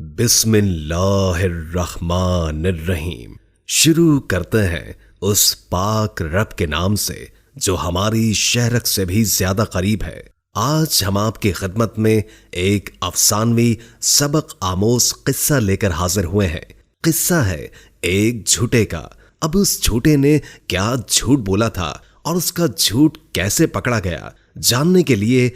بسم اللہ الرحمن الرحیم۔ شروع کرتے ہیں اس پاک رب کے نام سے جو ہماری شہرت سے بھی زیادہ قریب ہے۔ آج ہم آپ کی خدمت میں ایک افسانوی سبق آموز قصہ لے کر حاضر ہوئے ہیں۔ قصہ ہے ایک جھوٹے کا۔ اب اس جھوٹے نے کیا جھوٹ بولا تھا اور اس کا جھوٹ کیسے پکڑا گیا، جاننے کے لیے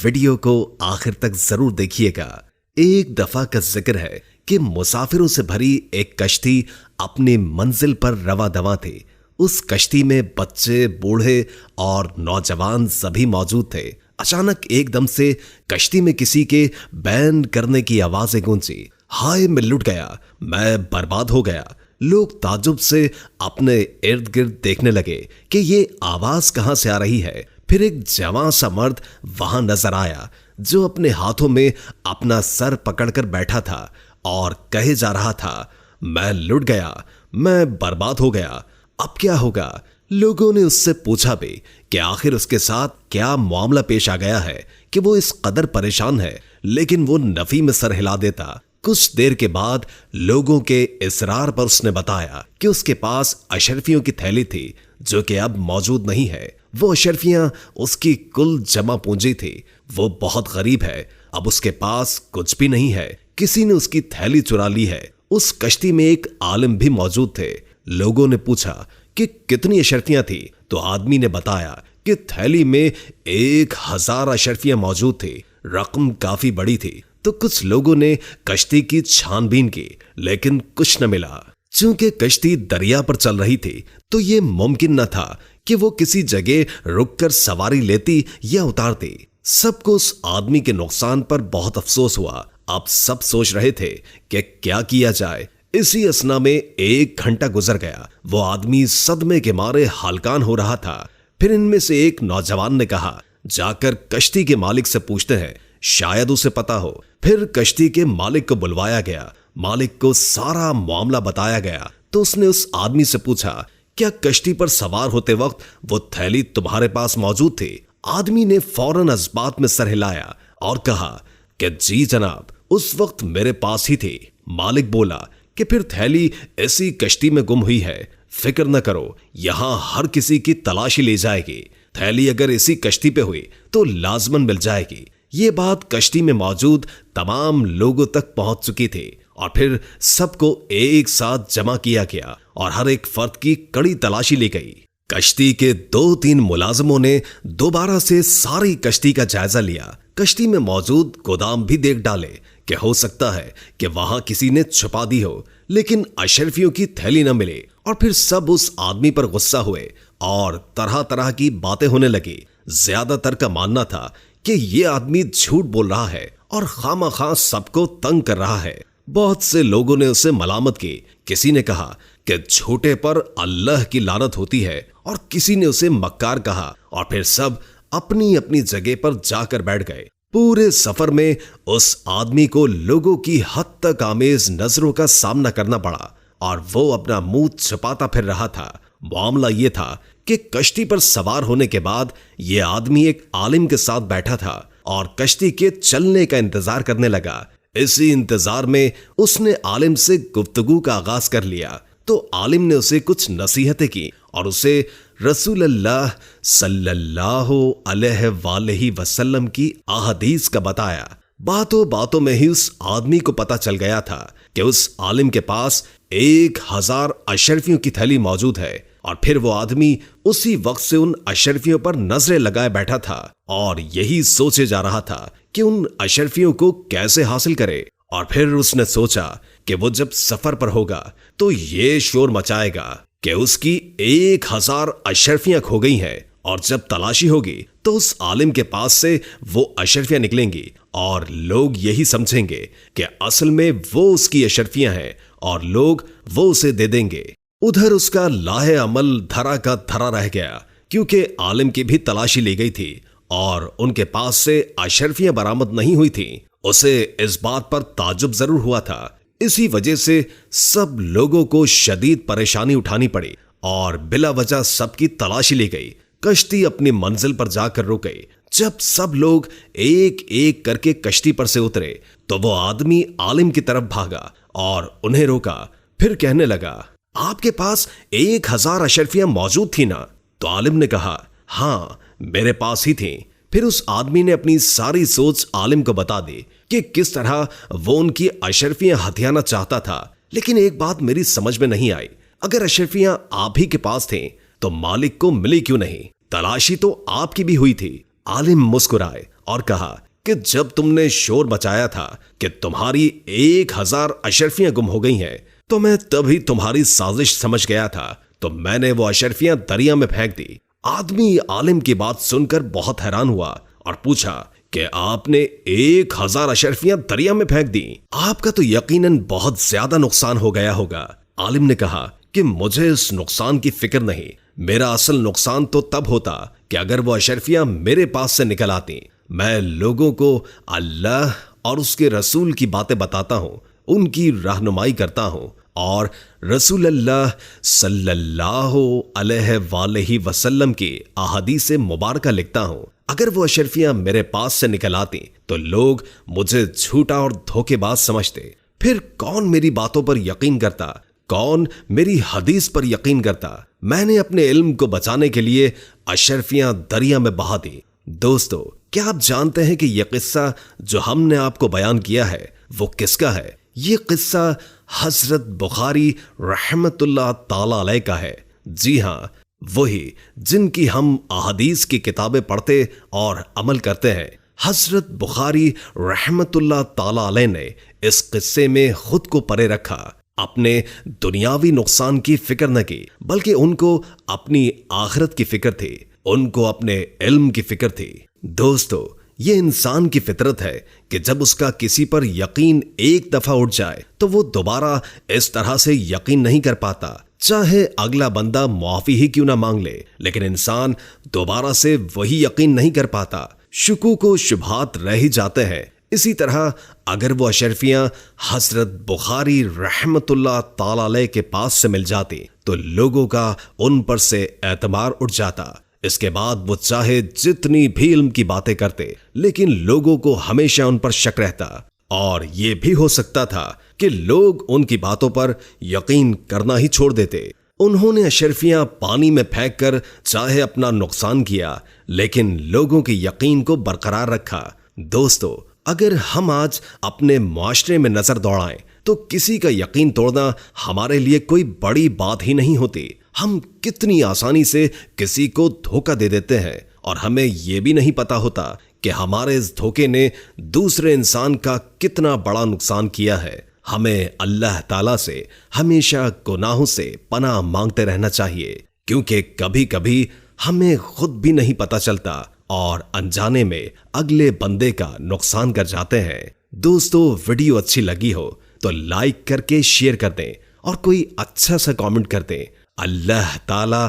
ویڈیو کو آخر تک ضرور دیکھیے گا۔ ایک دفعہ کا ذکر ہے کہ مسافروں سے بھری ایک کشتی اپنی منزل پر رواں دواں تھی۔ اس کشتی میں بچے، بوڑھے اور نوجوان سبھی موجود تھے۔ اچانک ایک دم سے کشتی میں کسی کے بین کرنے کی آوازیں گونجی۔ ہائے، میں لٹ گیا، میں برباد ہو گیا۔ لوگ تعجب سے اپنے ارد گرد دیکھنے لگے کہ یہ آواز کہاں سے آ رہی ہے۔ پھر ایک جوان سا مرد وہاں نظر آیا جو اپنے ہاتھوں میں اپنا سر پکڑ کر بیٹھا تھا اور کہے جا رہا تھا، میں لٹ گیا، میں برباد ہو گیا، اب کیا ہوگا؟ لوگوں نے اس سے پوچھا بھی کہ آخر اس کے ساتھ کیا معاملہ پیش آ گیا ہے کہ وہ اس قدر پریشان ہے، لیکن وہ نفی میں سر ہلا دیتا۔ کچھ دیر کے بعد لوگوں کے اصرار پر اس نے بتایا کہ اس کے پاس اشرفیوں کی تھیلی تھی جو کہ اب موجود نہیں ہے۔ وہ اشرفیاں اس کی کل جمع پونجی تھی۔ وہ بہت غریب ہے، اب اس کے پاس کچھ بھی نہیں ہے، کسی نے اس کی تھیلی چرا لی ہے۔ اس کشتی میں ایک عالم بھی موجود تھے۔ لوگوں نے پوچھا کہ کتنی اشرفیاں تھی تو آدمی نے بتایا کہ تھیلی میں 1000 اشرفیاں موجود تھی۔ رقم کافی بڑی تھی تو کچھ لوگوں نے کشتی کی چھان بین کی، لیکن کچھ نہ ملا۔ چونکہ کشتی دریا پر چل رہی تھی تو یہ ممکن نہ تھا کہ وہ کسی جگہ رک کر سواری لیتی یا اتارتی۔ سب کو اس آدمی کے نقصان پر بہت افسوس ہوا۔ اب سب سوچ رہے تھے کہ کیا کیا جائے۔ اسی اثنا میں 1 گھنٹہ گزر گیا۔ وہ آدمی صدمے کے مارے ہلکان ہو رہا تھا۔ پھر ان میں سے ایک نوجوان نے کہا، جا کر کشتی کے مالک سے پوچھتے ہیں، شاید اسے پتا ہو۔ پھر کشتی کے مالک کو بلوایا گیا۔ مالک کو سارا معاملہ بتایا گیا تو اس نے اس آدمی سے پوچھا، کیا کشتی پر سوار ہوتے وقت وہ تھیلی تمہارے پاس موجود تھی؟ آدمی نے فوراً اس بات میں سر ہلایا اور کہا کہ جی جناب، اس وقت میرے پاس ہی تھی۔ مالک بولا کہ پھر تھیلی ایسی کشتی میں گم ہوئی ہے، فکر نہ کرو، یہاں ہر کسی کی تلاشی لی جائے گی۔ تھیلی اگر اسی کشتی پہ ہوئی تو لازماً مل جائے گی۔ یہ بات کشتی میں موجود تمام لوگوں تک پہنچ چکی تھی اور پھر سب کو ایک ساتھ جمع کیا گیا اور ہر ایک فرد کی کڑی تلاشی لی گئی۔ کشتی کے 2-3 ملازموں نے دوبارہ سے ساری کشتی کا جائزہ لیا۔ کشتی میں موجود گودام بھی دیکھ ڈالے کہ ہو سکتا ہے کہ وہاں کسی نے چھپا دی ہو، لیکن اشرفیوں کی تھیلی نہ ملے۔ اور پھر سب اس آدمی پر غصہ ہوئے اور طرح طرح کی باتیں ہونے لگی۔ زیادہ تر کا ماننا تھا کہ یہ آدمی جھوٹ بول رہا ہے اور خواہ خواہ سب کو تنگ کر رہا ہے۔ بہت سے لوگوں نے اسے ملامت کی۔ کسی نے کہا کہ جھوٹے پر اللہ کی لعنت ہوتی ہے، اور کسی نے اسے مکار کہا، اور پھر سب اپنی اپنی جگہ پر جا کر بیٹھ گئے۔ پورے سفر میں اس آدمی کو لوگوں کی حد تک آمیز نظروں کا سامنا کرنا پڑا اور وہ اپنا منہ چھپاتا پھر رہا تھا۔ معاملہ یہ تھا کہ کشتی پر سوار ہونے کے بعد یہ آدمی ایک عالم کے ساتھ بیٹھا تھا اور کشتی کے چلنے کا انتظار کرنے لگا۔ اسی انتظار میں اس نے عالم سے گفتگو کا آغاز کر لیا تو عالم نے اسے کچھ نصیحتیں کی اور اسے رسول اللہ صلی اللہ علیہ وآلہ وسلم کی احادیث کا بتایا۔ باتوں باتوں میں ہی اس آدمی کو پتا چل گیا تھا کہ اس عالم کے پاس 1000 اشرفیوں کی تھیلی موجود ہے، اور پھر وہ آدمی اسی وقت سے ان اشرفیوں پر نظریں لگائے بیٹھا تھا اور یہی سوچے جا رہا تھا کہ ان اشرفیوں کو کیسے حاصل کرے۔ اور پھر اس نے سوچا کہ وہ جب سفر پر ہوگا تو یہ شور مچائے گا کہ اس کی 1000 اشرفیاں کھو گئی ہیں، اور جب تلاشی ہوگی تو اس عالم کے پاس سے وہ اشرفیاں نکلیں گی اور لوگ یہی سمجھیں گے کہ اصل میں وہ اس کی اشرفیاں ہیں اور لوگ وہ اسے دے دیں گے۔ ادھر اس کا لاہ عمل دھرا کا دھرا رہ گیا، کیونکہ عالم کی بھی تلاشی لی گئی تھی اور ان کے پاس سے اشرفیاں برآمد نہیں ہوئی تھیں۔ اسے اس بات پر تعجب ضرور ہوا تھا۔ اسی وجہ سے سب لوگوں کو شدید پریشانی اٹھانی پڑی اور بلا وجہ سب کی تلاشی لی گئی۔ کشتی اپنی منزل پر جا کر رک گئی۔ جب سب لوگ ایک ایک کر کے کشتی پر سے اترے تو وہ آدمی عالم کی طرف بھاگا اور انہیں روکا، پھر کہنے لگا، آپ کے پاس 1000 اشرفیاں موجود تھی نا؟ تو عالم نے کہا، ہاں میرے پاس ہی تھیں۔ پھر اس آدمی نے اپنی ساری سوچ عالم کو بتا دی کہ کس طرح وہ ان کی اشرفیاں ہتھیانا چاہتا تھا، لیکن ایک بات میری سمجھ میں نہیں آئی، اگر اشرفیاں آپ ہی کے پاس تھیں تو مالک کو ملی کیوں نہیں؟ تلاشی تو آپ کی بھی ہوئی تھی۔ عالم مسکرائے اور کہا کہ جب تم نے شور مچایا تھا کہ تمہاری 1000 اشرفیاں گم ہو گئی ہیں تو میں تبھی تمہاری سازش سمجھ گیا تھا، تو میں نے وہ اشرفیاں دریا میں پھینک دی۔ آدمی عالم کی بات سن کر بہت حیران ہوا اور پوچھا کہ آپ نے 1000 اشرفیاں دریا میں پھینک دی؟ آپ کا تو یقیناً بہت زیادہ نقصان ہو گیا ہوگا۔ عالم نے کہا کہ مجھے اس نقصان کی فکر نہیں، میرا اصل نقصان تو تب ہوتا کہ اگر وہ اشرفیاں میرے پاس سے نکل آتی۔ میں لوگوں کو اللہ اور اس کے رسول کی باتیں بتاتا ہوں، ان کی رہنمائی کرتا ہوں اور رسول اللہ صلی اللہ علیہ وآلہ وسلم کی احادیث مبارکہ لکھتا ہوں۔ اگر وہ اشرفیاں میرے پاس سے نکل آتی تو لوگ مجھے جھوٹا اور دھوکے باز سمجھتے، پھر کون میری باتوں پر یقین کرتا، کون میری حدیث پر یقین کرتا؟ میں نے اپنے علم کو بچانے کے لیے اشرفیاں دریا میں بہا دی۔ دوستو، کیا آپ جانتے ہیں کہ یہ قصہ جو ہم نے آپ کو بیان کیا ہے وہ کس کا ہے؟ یہ قصہ حضرت بخاری رحمت اللہ تعالی علیہ کا ہے۔ جی ہاں، وہی جن کی ہم احادیث کی کتابیں پڑھتے اور عمل کرتے ہیں۔ حضرت بخاری رحمت اللہ تعالی علیہ نے اس قصے میں خود کو پرے رکھا، اپنے دنیاوی نقصان کی فکر نہ کی، بلکہ ان کو اپنی آخرت کی فکر تھی، ان کو اپنے علم کی فکر تھی۔ دوستو، یہ انسان کی فطرت ہے کہ جب اس کا کسی پر یقین ایک دفعہ اٹھ جائے تو وہ دوبارہ اس طرح سے یقین نہیں کر پاتا، چاہے اگلا بندہ معافی ہی کیوں نہ مانگ لے، لیکن انسان دوبارہ سے وہی یقین نہیں کر پاتا، شکوک و شبہات رہ ہی جاتے ہیں۔ اسی طرح اگر وہ اشرفیاں حضرت بخاری رحمت اللہ تعالی علیہ کے پاس سے مل جاتی تو لوگوں کا ان پر سے اعتبار اٹھ جاتا۔ اس کے بعد وہ چاہے جتنی بھی علم کی باتیں کرتے، لیکن لوگوں کو ہمیشہ ان پر شک رہتا، اور یہ بھی ہو سکتا تھا کہ لوگ ان کی باتوں پر یقین کرنا ہی چھوڑ دیتے۔ انہوں نے اشرفیاں پانی میں پھینک کر چاہے اپنا نقصان کیا، لیکن لوگوں کے یقین کو برقرار رکھا۔ دوستو، اگر ہم آج اپنے معاشرے میں نظر دوڑائیں تو کسی کا یقین توڑنا ہمارے لیے کوئی بڑی بات ہی نہیں ہوتی۔ ہم کتنی آسانی سے کسی کو دھوکہ دے دیتے ہیں اور ہمیں یہ بھی نہیں پتا ہوتا کہ ہمارے اس دھوکے نے دوسرے انسان کا کتنا بڑا نقصان کیا ہے۔ ہمیں اللہ تعالیٰ سے ہمیشہ گناہوں سے پناہ مانگتے رہنا چاہیے، کیونکہ کبھی کبھی ہمیں خود بھی نہیں پتا چلتا اور انجانے میں اگلے بندے کا نقصان کر جاتے ہیں۔ دوستو، ویڈیو اچھی لگی ہو تو لائک کر کے شیئر کر دیں اور کوئی اچھا سا کامنٹ کر دیں۔ اللہ تعالی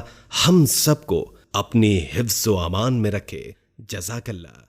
ہم سب کو اپنی حفظ و امان میں رکھے۔ جزاک اللہ۔